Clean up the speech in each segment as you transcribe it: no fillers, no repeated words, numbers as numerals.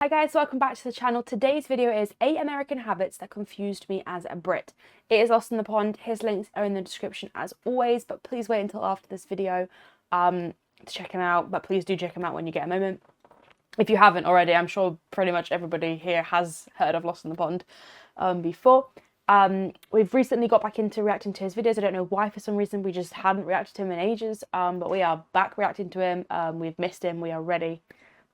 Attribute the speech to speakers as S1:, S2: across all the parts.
S1: Hi guys, welcome back to the channel. Today's video is 8 American habits that confused me as a Brit. It is Lost in the Pond. His links are in the description as always, but please wait until after this video to check him out. But please do check him out when you get a moment. If you haven't already, I'm sure pretty much everybody here has heard of Lost in the Pond before. We've recently got back into reacting to his videos. I don't know why, for some reason we just hadn't reacted to him in ages, but we are back reacting to him. We've missed him. We are ready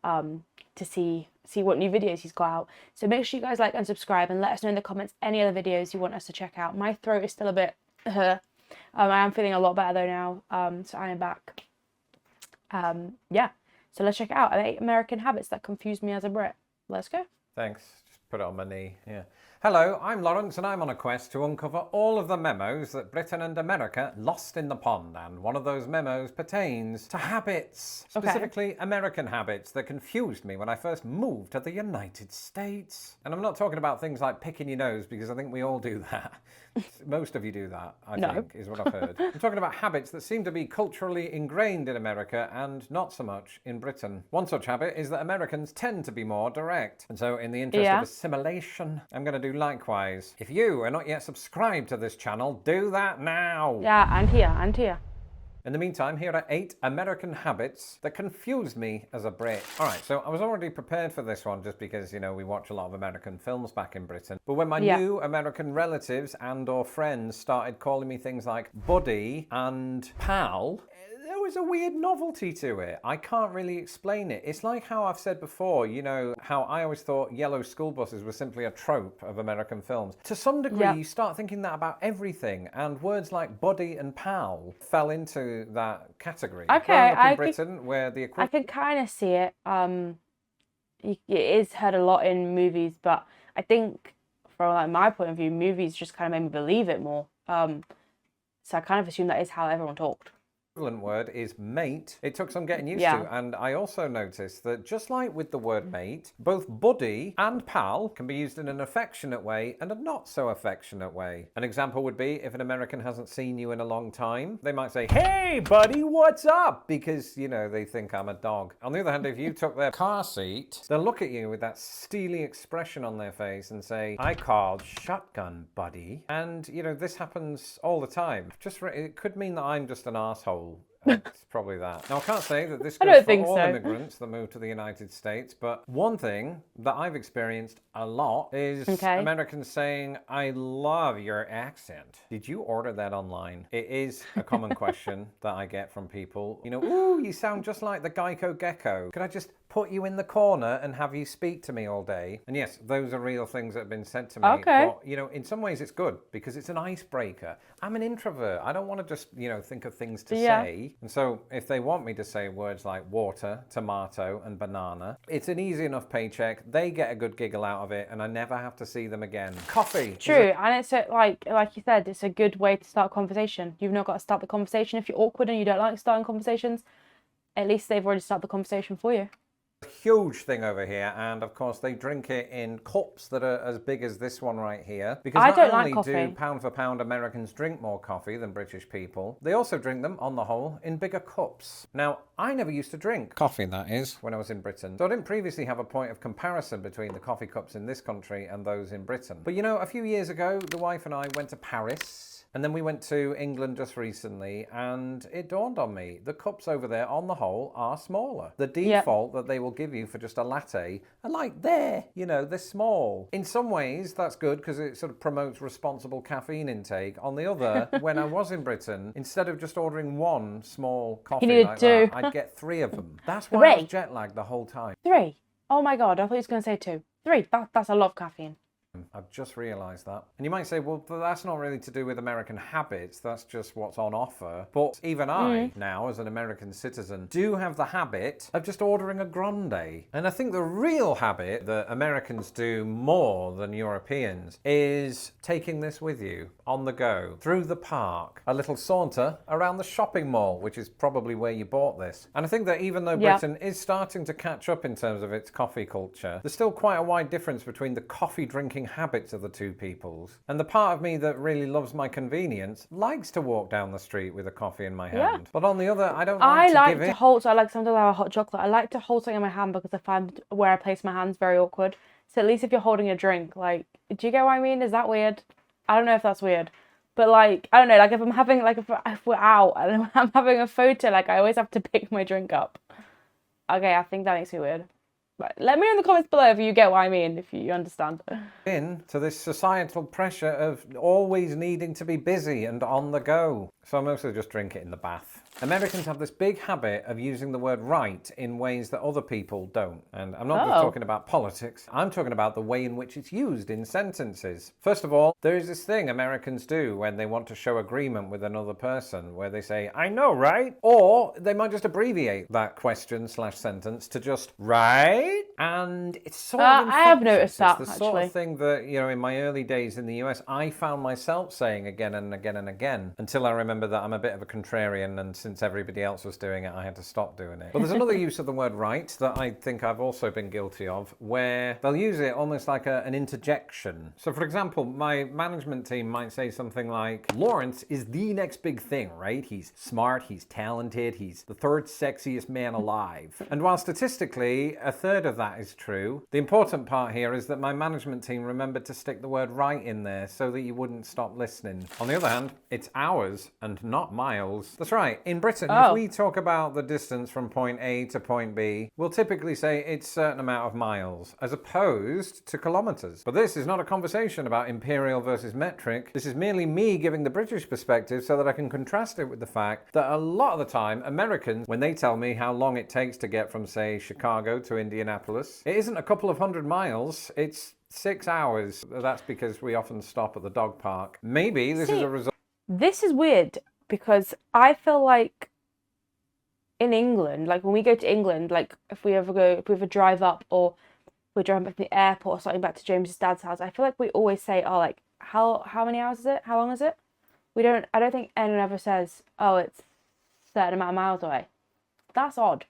S1: to see what new videos he's got out. So make sure you guys like and subscribe, and let us know in the comments any other videos you want us to check out. My throat is still a bit I am feeling a lot better though now, so I am back. Yeah, so let's check it out. 8 American habits that confused me as a Brit. Let's go.
S2: Thanks. Just put it on my knee. Yeah. Hello, I'm Lawrence, and I'm on a quest to uncover all of the memos that Britain and America lost in the pond. And one of those memos pertains to habits, specifically American habits that confused me when I first moved to the United States. And I'm not talking about things like picking your nose, because I think we all do that. Most of you do that, I think, is what I've heard. I'm talking about habits that seem to be culturally ingrained in America and not so much in Britain. One such habit is that Americans tend to be more direct. And so in the interest of assimilation, I'm going to do likewise. If you are not yet subscribed to this channel, do that now.
S1: Yeah, and here.
S2: In the meantime, here are 8 American habits that confused me as a Brit. All right, so I was already prepared for this one just because, you know, we watch a lot of American films back in Britain. But when my new American relatives and or friends started calling me things like buddy and pal, there was a weird novelty to it. I can't really explain it. It's like how I've said before, you know, how I always thought yellow school buses were simply a trope of American films. To some degree, you start thinking that about everything, and words like buddy and pal fell into that category.
S1: Okay,
S2: in Britain, where the
S1: I can kind of see it. It is heard a lot in movies, but I think from like my point of view, movies just kind of made me believe it more. So I kind of assume that is how everyone talked.
S2: Equivalent word is mate. It took some getting used to, and I also noticed that just like with the word mate, both buddy and pal can be used in an affectionate way and a not so affectionate way. An example would be if an American hasn't seen you in a long time, they might say, "Hey buddy, what's up?" because, you know, they think I'm a dog. On the other hand, if you took their car seat, they'll look at you with that steely expression on their face and say, "I called shotgun, buddy." And, you know, this happens all the time. It could mean that I'm just an asshole. It's probably that. Now, I can't say that this goes for all immigrants that move to the United States, but one thing that I've experienced a lot is Americans saying, "I love your accent." Did you order that online? It is a common question that I get from people. You know, "Ooh, you sound just like the Geico Gecko. Could I just put you in the corner and have you speak to me all day?" And yes, those are real things that have been said to me. But, you know, in some ways it's good because it's an icebreaker. I'm an introvert. I don't want to just, you know, think of things to say. And so if they want me to say words like water, tomato, and banana, it's an easy enough paycheck. They get a good giggle out of it, and I never have to see them again. Coffee.
S1: True, and it's like you said, it's a good way to start a conversation. You've not got to start the conversation. If you're awkward and you don't like starting conversations, at least they've already started the conversation for you.
S2: Huge thing over here, and of course they drink it in cups that are as big as this one right here, because not only do pound for pound Americans drink more coffee than British people, they also drink them on the whole in bigger cups. Now, I never used to drink coffee, that is, when I was in Britain, so I didn't previously have a point of comparison between the coffee cups in this country and those in Britain. But you know, a few years ago the wife and I went to Paris. And then we went to England just recently, and it dawned on me, the cups over there, on the whole, are smaller. The default that they will give you for just a latte are like there, you know, they're small. In some ways, that's good because it sort of promotes responsible caffeine intake. On the other, when I was in Britain, instead of just ordering one small coffee like that, I'd get 3 of them. That's why I was jet lagged the whole time.
S1: 3? Oh my God, I thought he was going to say 2. 3, that's a lot of caffeine.
S2: I've just realised that. And you might say, well, that's not really to do with American habits, that's just what's on offer. But even I, now, as an American citizen, do have the habit of just ordering a grande. And I think the real habit that Americans do more than Europeans is taking this with you on the go, through the park, a little saunter around the shopping mall, which is probably where you bought this. And I think that even though Britain is starting to catch up in terms of its coffee culture, there's still quite a wide difference between the coffee drinking habit habits of the two peoples. And the part of me that really loves my convenience likes to walk down the street with a coffee in my hand. But on the other, I don't like to give in.
S1: So I like sometimes I have a hot chocolate. I like to hold something in my hand because I find where I place my hands very awkward. So at least if you're holding a drink, like, do you get what I mean? Is that weird? I don't know if that's weird. But like, I don't know, like if I'm having, like if we're out and I'm having a photo, like I always have to pick my drink up. Okay, I think that makes me weird. But let me know in the comments below if you get what I mean, if you understand.
S2: To this societal pressure of always needing to be busy and on the go. So I mostly just drink it in the bath. Americans have this big habit of using the word right in ways that other people don't. And I'm not just talking about politics, I'm talking about the way in which it's used in sentences. First of all, there is this thing Americans do when they want to show agreement with another person, where they say, I know, right? Or they might just abbreviate that question/sentence to just right. And it's sort of infectious.
S1: I have noticed that,
S2: it's the sort of thing that, you know, in my early days in the US, I found myself saying again and again and again, until I remember that I'm a bit of a contrarian, and since everybody else was doing it, I had to stop doing it. But there's another use of the word right that I think I've also been guilty of, where they'll use it almost like an interjection. So for example, my management team might say something like, Lawrence is the next big thing, right? He's smart, he's talented, he's the third sexiest man alive. And while statistically a third of that is true, the important part here is that my management team remembered to stick the word right in there so that you wouldn't stop listening. On the other hand, it's hours and not miles. That's right. In Britain, if we talk about the distance from point A to point B, we'll typically say it's a certain amount of miles, as opposed to kilometres. But this is not a conversation about imperial versus metric. This is merely me giving the British perspective so that I can contrast it with the fact that a lot of the time, Americans, when they tell me how long it takes to get from, say, Chicago to Indianapolis, it isn't a couple of 100 miles, it's 6 hours. That's because we often stop at the dog park. Maybe this is a result.
S1: This is weird because I feel like in England, like when we go to England, like if we ever drive up or we're driving back from the airport or something back to James's dad's house, I feel like we always say, oh, like how many hours is it? How long is it? I don't think anyone ever says, oh, it's a certain amount of miles away. That's odd.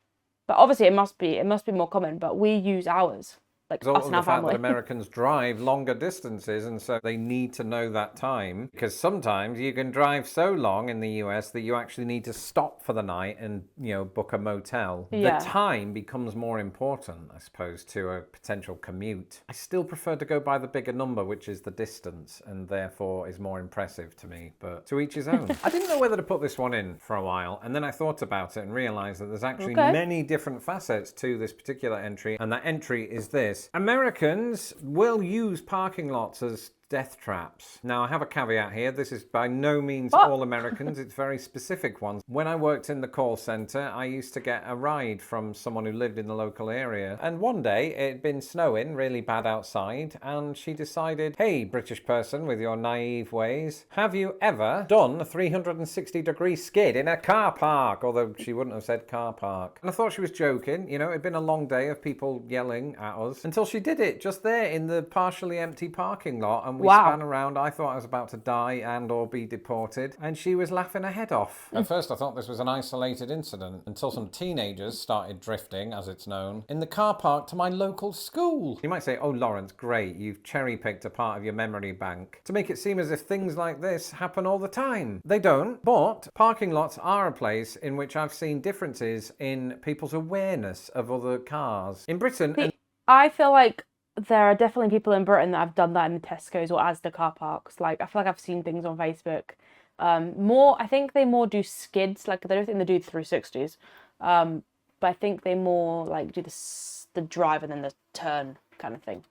S1: But obviously it must be more common, but we use hours. Like us and our family. The fact that
S2: Americans drive longer distances, and so they need to know that time, because sometimes you can drive so long in the US that you actually need to stop for the night and, you know, book a motel. Yeah. The time becomes more important, I suppose, to a potential commute. I still prefer to go by the bigger number, which is the distance, and therefore is more impressive to me, but to each his own. I didn't know whether to put this one in for a while, and then I thought about it and realized that there's actually many different facets to this particular entry, and that entry is this. Americans will use parking lots as death traps. Now, I have a caveat here. This is by no means all Americans. It's very specific ones. When I worked in the call center, I used to get a ride from someone who lived in the local area. And one day, it had been snowing really bad outside, and she decided, hey, British person with your naive ways, have you ever done a 360-degree skid in a car park? Although she wouldn't have said car park. And I thought she was joking. You know, it'd been a long day of people yelling at us, until she did it just there in the partially empty parking lot. And we span around. I thought I was about to die and or be deported, and she was laughing her head off. At first I thought this was an isolated incident, until some teenagers started drifting, as it's known, in the car park to my local school. You might say, oh Lawrence, great, you've cherry-picked a part of your memory bank to make it seem as if things like this happen all the time. They don't, but parking lots are a place in which I've seen differences in people's awareness of other cars. In Britain...
S1: I feel like there are definitely people in Britain that have done that in the Tesco's or Asda car parks. Like, I feel like I've seen things on Facebook. I think they more do skids. Like, I don't think they do 360s. But I think they more, like, do the drive and then the turn kind of thing.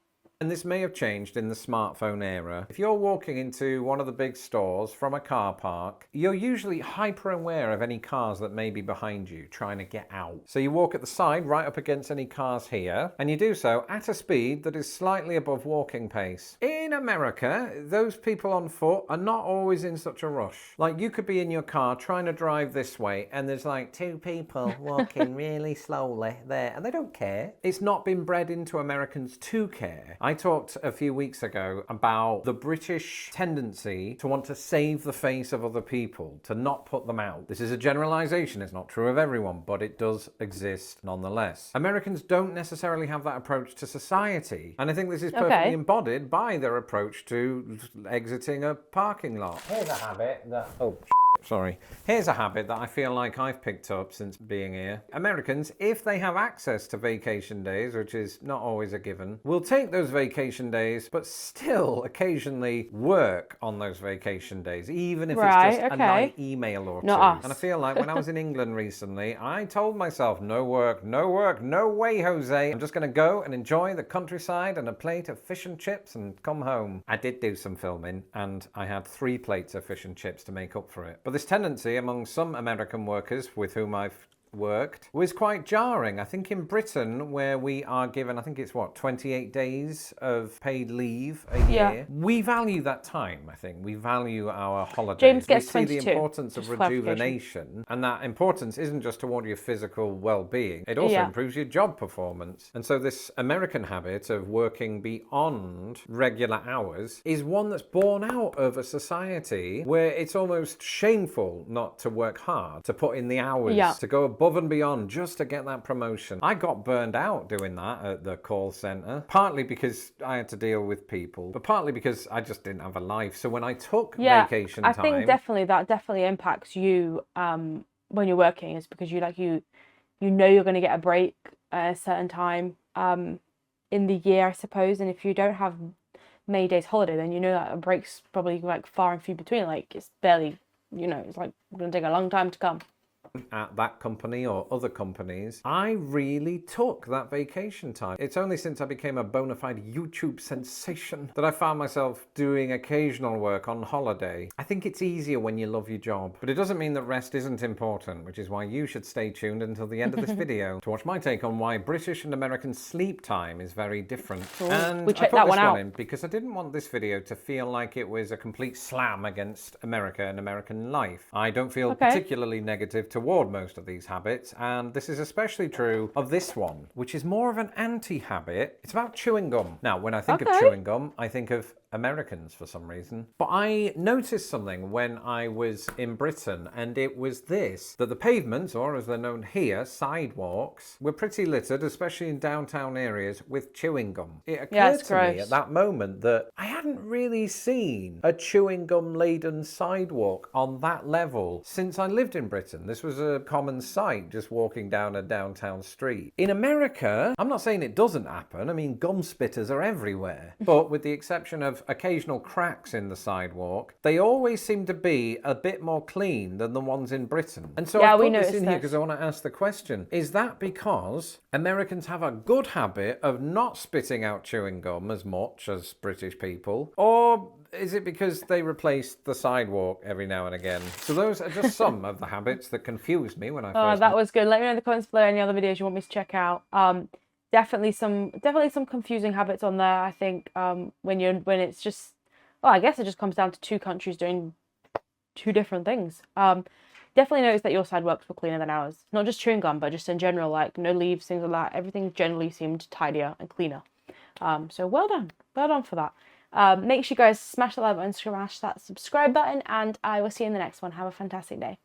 S2: And this may have changed in the smartphone era. If you're walking into one of the big stores from a car park, you're usually hyper aware of any cars that may be behind you trying to get out. So you walk at the side right up against any cars here, and you do so at a speed that is slightly above walking pace. In America, those people on foot are not always in such a rush. Like, you could be in your car trying to drive this way, and there's like 2 people walking really slowly there, and they don't care. It's not been bred into Americans to care. I talked a few weeks ago about the British tendency to want to save the face of other people, to not put them out. This is a generalization, it's not true of everyone, but it does exist nonetheless. Americans don't necessarily have that approach to society, and I think this is perfectly embodied by their approach to exiting a parking lot. Here's a habit that... Oh, sorry. Here's a habit that I feel like I've picked up since being here. Americans, if they have access to vacation days, which is not always a given, will take those vacation days, but still occasionally work on those vacation days, even if it's just a night email or two.
S1: Not us.
S2: And I feel like when I was in England recently, I told myself, no work, no work, no way, Jose. I'm just going to go and enjoy the countryside and a plate of fish and chips and come home. I did do some filming, and I had 3 plates of fish and chips to make up for it. But this tendency among some American workers with whom I've worked was quite jarring. I think in Britain, where we are given, I think it's what, 28 days of paid leave a year, we value that time. I think we value our holidays.
S1: James gets
S2: we see
S1: 22,
S2: the importance of rejuvenation, and that importance isn't just toward your physical well-being, it also improves your job performance. And so this American habit of working beyond regular hours is one that's born out of a society where it's almost shameful not to work hard, to put in the hours, to go above and beyond just to get that promotion. I got burned out doing that at the call center, partly because I had to deal with people, but partly because I just didn't have a life. So when I took vacation time,
S1: I think that definitely impacts you when you're working, is because you know you're going to get a break at a certain time in the year, I suppose, and if you don't have May Day's holiday, then you know that a break's probably like far and few between. Like it's barely, it's like going to take a long time to come.
S2: At that company or other companies, I really took that vacation time. It's only since I became a bona fide YouTube sensation that I found myself doing occasional work on holiday. I think it's easier when you love your job, but it doesn't mean that rest isn't important, which is why you should stay tuned until the end of this video to watch my take on why British and American sleep time is very different.
S1: Cool.
S2: And
S1: we checked
S2: I put
S1: that one out
S2: in because I didn't want this video to feel like it was a complete slam against America and American life. I don't feel particularly negative towards most of these habits, and this is especially true of this one, which is more of an anti-habit. It's about chewing gum. Now, when I think of chewing gum, I think of Americans for some reason. But I noticed something when I was in Britain, and it was this, that the pavements, or as they're known here, sidewalks, were pretty littered, especially in downtown areas, with chewing gum. It occurred to me at that moment that I hadn't really seen a chewing gum laden sidewalk on that level since I lived in Britain. This was a common sight, just walking down a downtown street. In America, I'm not saying it doesn't happen, I mean gum spitters are everywhere, but with the exception of occasional cracks in the sidewalk, they always seem to be a bit more clean than the ones in Britain. And so I put this in here because I want to ask the question, is that because Americans have a good habit of not spitting out chewing gum as much as British people, or is it because they replaced the sidewalk every now and again? So those are just some of the habits that confused me when I first...
S1: Oh, that was good. Let me know in the comments below any other videos you want me to check out. Definitely some confusing habits on there. I think when it's just, well, I guess it just comes down to 2 countries doing 2 different things. Definitely noticed that your sidewalks were cleaner than ours. Not just chewing gum, but just in general, like no leaves, things like that. Everything generally seemed tidier and cleaner. So well done for that. Make sure you guys smash that like button, smash that subscribe button, and I will see you in the next one. Have a fantastic day.